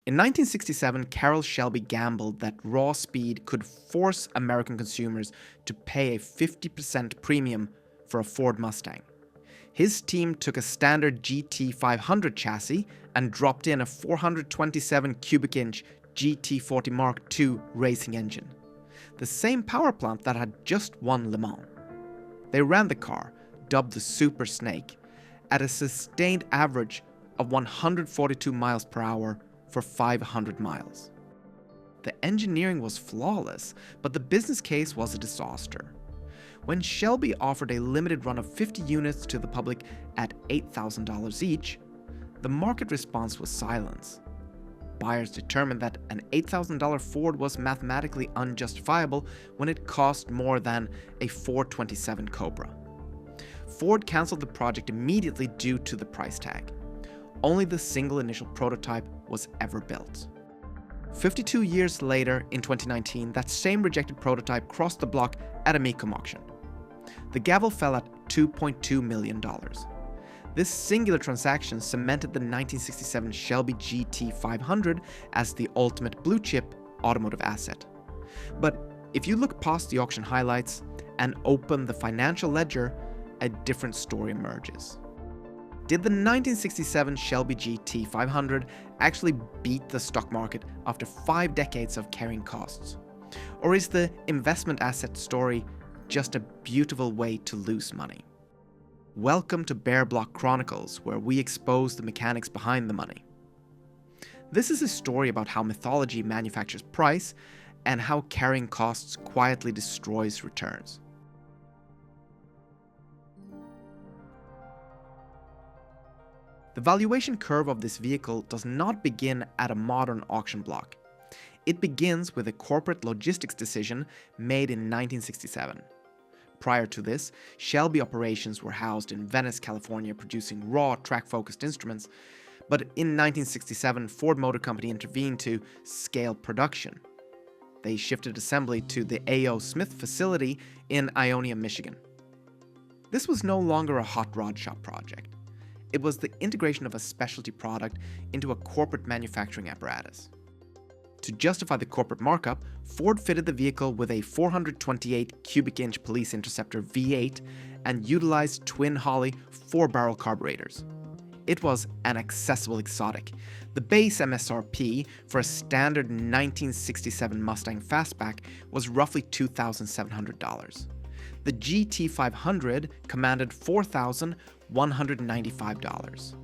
In 1967, Carroll Shelby gambled that raw speed could force American consumers to pay a 50% premium for a Ford Mustang. His team took a standard GT500 chassis and dropped in a 427 cubic inch GT40 Mark II racing engine, the same power plant that had just won Le Mans. They ran the car, dubbed the Super Snake, at a sustained average of 142 miles per hour for 500 miles. The engineering was flawless, but the business case was a disaster. When Shelby offered a limited run of 50 units to the public at $8,000 each, the market response was silence. Buyers determined that an $8,000 Ford was mathematically unjustifiable when it cost more than a 427 Cobra. Ford canceled the project immediately due to the price tag. Only the single initial prototype was ever built. 52 years later, in 2019, that same rejected prototype crossed the block at a Mecum auction. The gavel fell at $2.2 million. This singular transaction cemented the 1967 Shelby GT500 as the ultimate blue-chip automotive asset. But if you look past the auction highlights and open the financial ledger, a different story emerges. Did the 1967 Shelby GT500 actually beat the stock market after 5 decades of carrying costs? Or is the investment asset story just a beautiful way to lose money? Welcome to Bear Block Chronicles, where we expose the mechanics behind the money. This is a story about how mythology manufactures price and how carrying costs quietly destroys returns. The valuation curve of this vehicle does not begin at a modern auction block. It begins with a corporate logistics decision made in 1967. Prior to this, Shelby operations were housed in Venice, California, producing raw track-focused instruments, but in 1967, Ford Motor Company intervened to scale production. They shifted assembly to the A.O. Smith facility in Ionia, Michigan. This was no longer a hot rod shop project. It was the integration of a specialty product into a corporate manufacturing apparatus. To justify the corporate markup, Ford fitted the vehicle with a 428 cubic inch Police Interceptor V8 and utilized twin Holley 4-barrel carburetors. It was an accessible exotic. The base MSRP for a standard 1967 Mustang Fastback was roughly $2,700. The GT500 commanded $4,195.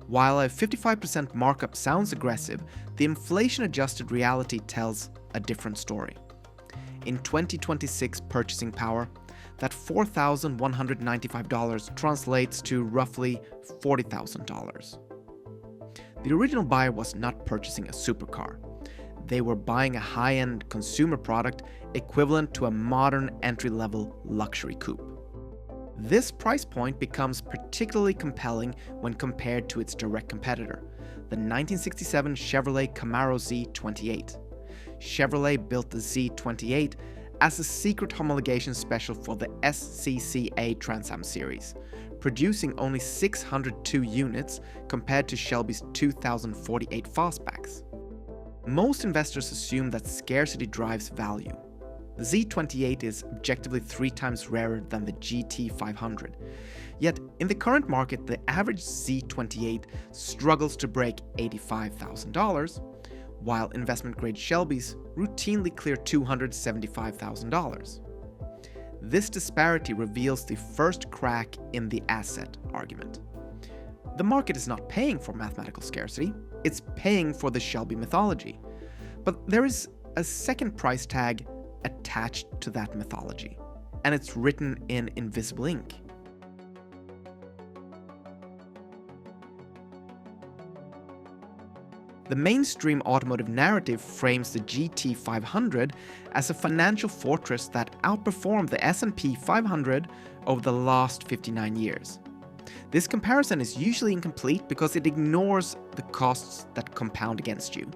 While a 55% markup sounds aggressive, the inflation-adjusted reality tells a different story. In 2026 purchasing power, that $4,195 translates to roughly $40,000. The original buyer was not purchasing a supercar. They were buying a high-end consumer product equivalent to a modern entry-level luxury coupe. This price point becomes particularly compelling when compared to its direct competitor, the 1967 Chevrolet Camaro Z28. Chevrolet built the Z28 as a secret homologation special for the SCCA Trans Am series, producing only 602 units compared to Shelby's 2,048 fastbacks. Most investors assume that scarcity drives value. The Z28 is objectively 3 times rarer than the GT500. Yet, in the current market, the average Z28 struggles to break $85,000, while investment-grade Shelbys routinely clear $275,000. This disparity reveals the first crack in the asset argument. The market is not paying for mathematical scarcity, it's paying for the Shelby mythology. But there is a second price tag attached to that mythology, and it's written in invisible ink. The mainstream automotive narrative frames the GT500 as a financial fortress that outperformed the S&P 500 over the last 59 years. This comparison is usually incomplete because it ignores the costs that compound against you.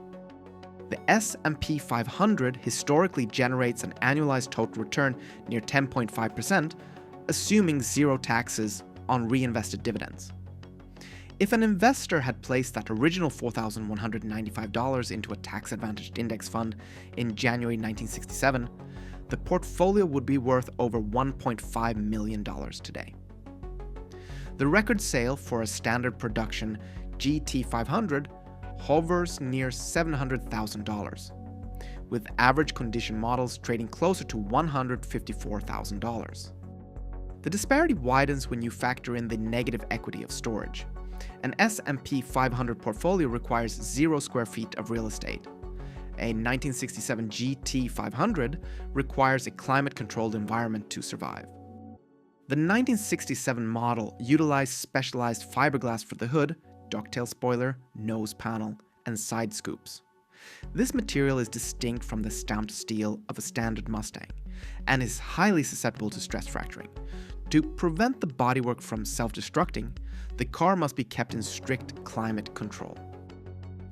The S&P 500 historically generates an annualized total return near 10.5%, assuming zero taxes on reinvested dividends. If an investor had placed that original $4,195 into a tax-advantaged index fund in January 1967, the portfolio would be worth over $1.5 million today. The record sale for a standard production GT500 hovers near $700,000, with average condition models trading closer to $154,000. The disparity widens when you factor in the negative equity of storage. An S&P 500 portfolio requires 0 square feet of real estate. A 1967 GT500 requires a climate-controlled environment to survive. The 1967 model utilized specialized fiberglass for the hood, ducktail spoiler, nose panel, and side scoops. This material is distinct from the stamped steel of a standard Mustang and is highly susceptible to stress fracturing. To prevent the bodywork from self-destructing, the car must be kept in strict climate control.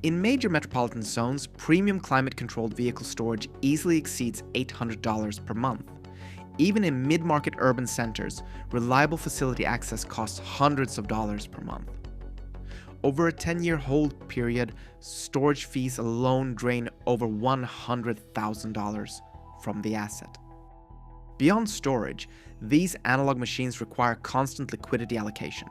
In major metropolitan zones, premium climate-controlled vehicle storage easily exceeds $800 per month. Even in mid-market urban centers, reliable facility access costs hundreds of dollars per month. Over a 10-year hold period, storage fees alone drain over $100,000 from the asset. Beyond storage, these analog machines require constant liquidity allocation.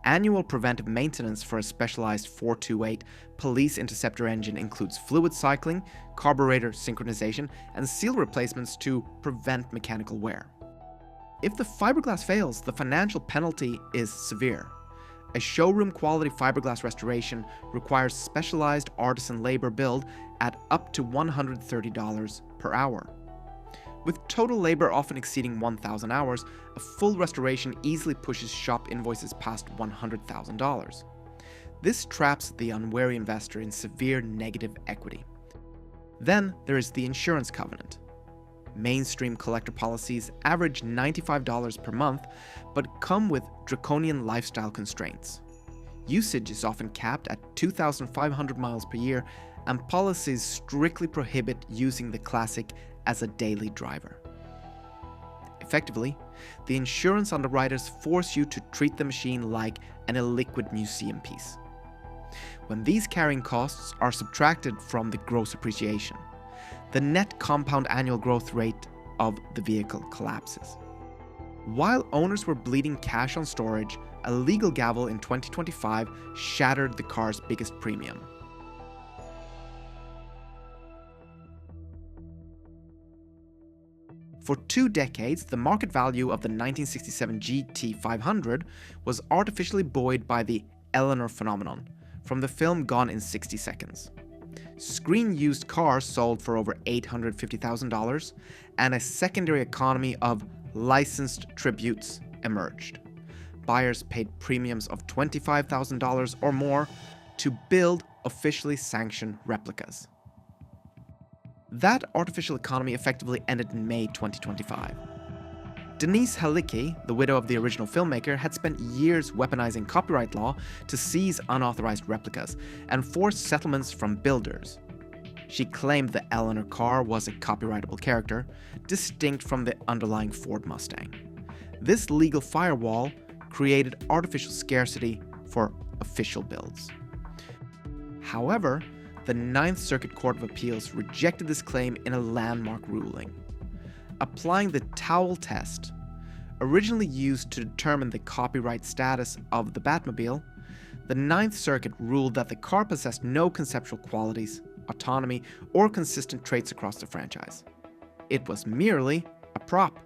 Annual preventive maintenance for a specialized 428 police interceptor engine includes fluid cycling, carburetor synchronization, and seal replacements to prevent mechanical wear. If the fiberglass fails, the financial penalty is severe. A showroom-quality fiberglass restoration requires specialized artisan labor billed at up to $130 per hour. With total labor often exceeding 1,000 hours, a full restoration easily pushes shop invoices past $100,000. This traps the unwary investor in severe negative equity. Then there is the insurance covenant. Mainstream collector policies average $95 per month, but come with draconian lifestyle constraints. Usage is often capped at 2,500 miles per year, and policies strictly prohibit using the classic as a daily driver. Effectively, the insurance underwriters force you to treat the machine like an illiquid museum piece. When these carrying costs are subtracted from the gross appreciation, the net compound annual growth rate of the vehicle collapses. While owners were bleeding cash on storage, a legal gavel in 2025 shattered the car's biggest premium. For 2 decades, the market value of the 1967 GT500 was artificially buoyed by the Eleanor phenomenon from the film Gone in 60 Seconds. Screen-used cars sold for over $850,000, and a secondary economy of licensed tributes emerged. Buyers paid premiums of $25,000 or more to build officially sanctioned replicas. That artificial economy effectively ended in May 2025. Denise Halicki, the widow of the original filmmaker, had spent years weaponizing copyright law to seize unauthorized replicas and force settlements from builders. She claimed the Eleanor car was a copyrightable character, distinct from the underlying Ford Mustang. This legal firewall created artificial scarcity for official builds. However, the Ninth Circuit Court of Appeals rejected this claim in a landmark ruling. Applying the Towel test, originally used to determine the copyright status of the Batmobile, the Ninth Circuit ruled that the car possessed no conceptual qualities, autonomy, or consistent traits across the franchise. It was merely a prop.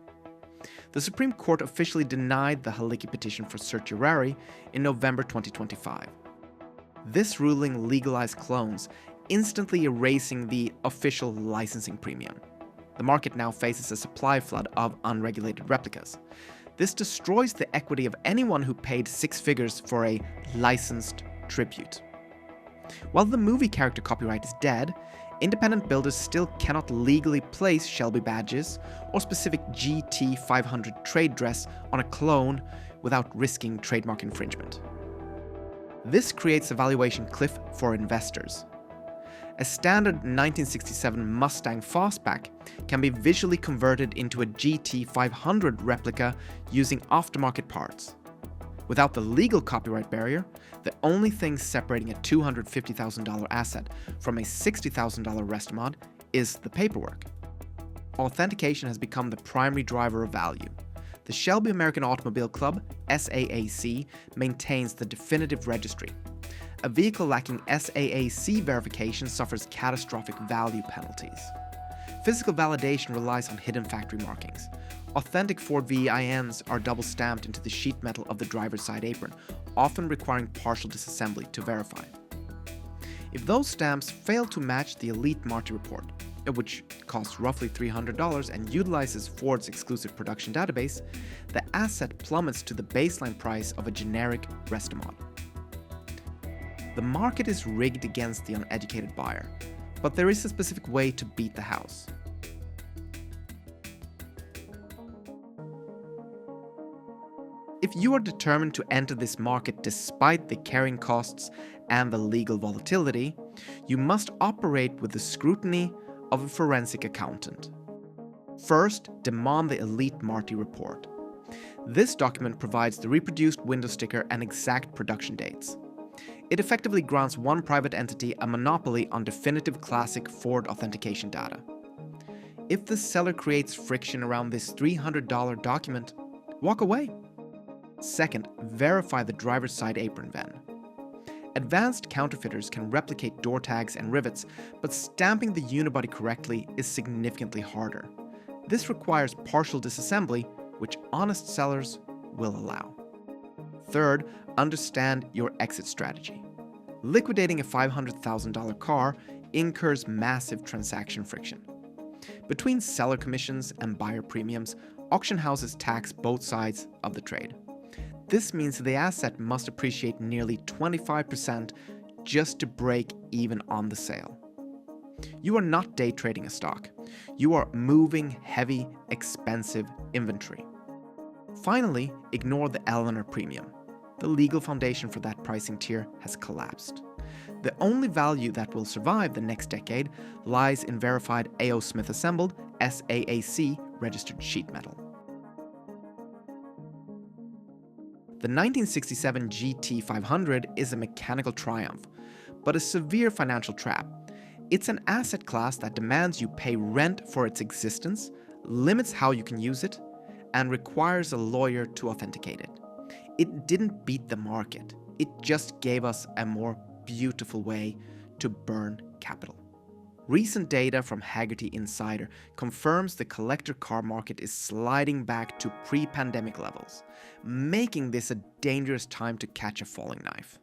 The Supreme Court officially denied the Halicki petition for certiorari in November 2025. This ruling legalized clones, instantly erasing the official licensing premium. The market now faces a supply flood of unregulated replicas. This destroys the equity of anyone who paid 6 figures for a licensed tribute. While the movie character copyright is dead, independent builders still cannot legally place Shelby badges or specific GT500 trade dress on a clone without risking trademark infringement. This creates a valuation cliff for investors. A standard 1967 Mustang fastback can be visually converted into a GT500 replica using aftermarket parts. Without the legal copyright barrier, the only thing separating a $250,000 asset from a $60,000 rest mod is the paperwork. Authentication has become the primary driver of value. The Shelby American Automobile Club, SAAC, maintains the definitive registry. A vehicle lacking SAAC verification suffers catastrophic value penalties. Physical validation relies on hidden factory markings. Authentic Ford VINs are double stamped into the sheet metal of the driver's side apron, often requiring partial disassembly to verify. If those stamps fail to match the Elite Marti Report, which costs roughly $300 and utilizes Ford's exclusive production database, the asset plummets to the baseline price of a generic rest mod. The market is rigged against the uneducated buyer, but there is a specific way to beat the house. If you are determined to enter this market despite the carrying costs and the legal volatility, you must operate with the scrutiny of a forensic accountant. First, demand the Elite Marti Report. This document provides the reproduced window sticker and exact production dates. It effectively grants one private entity a monopoly on definitive classic Ford authentication data. If the seller creates friction around this $300 document, walk away. Second, verify the driver's side apron VIN. Advanced counterfeiters can replicate door tags and rivets, but stamping the unibody correctly is significantly harder. This requires partial disassembly, which honest sellers will allow. Third, understand your exit strategy. Liquidating a $500,000 car incurs massive transaction friction. Between seller commissions and buyer premiums, auction houses tax both sides of the trade. This means the asset must appreciate nearly 25% just to break even on the sale. You are not day trading a stock. You are moving heavy, expensive inventory. Finally, ignore the Eleanor premium. The legal foundation for that pricing tier has collapsed. The only value that will survive the next decade lies in verified A.O. Smith assembled SAAC registered sheet metal. The 1967 GT500 is a mechanical triumph, but a severe financial trap. It's an asset class that demands you pay rent for its existence, limits how you can use it, and requires a lawyer to authenticate it. It didn't beat the market, it just gave us a more beautiful way to burn capital. Recent data from Hagerty Insider confirms the collector car market is sliding back to pre-pandemic levels, making this a dangerous time to catch a falling knife.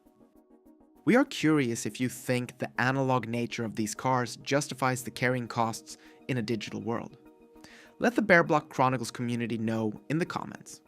We are curious if you think the analog nature of these cars justifies the carrying costs in a digital world. Let the Bear Block Chronicles community know in the comments.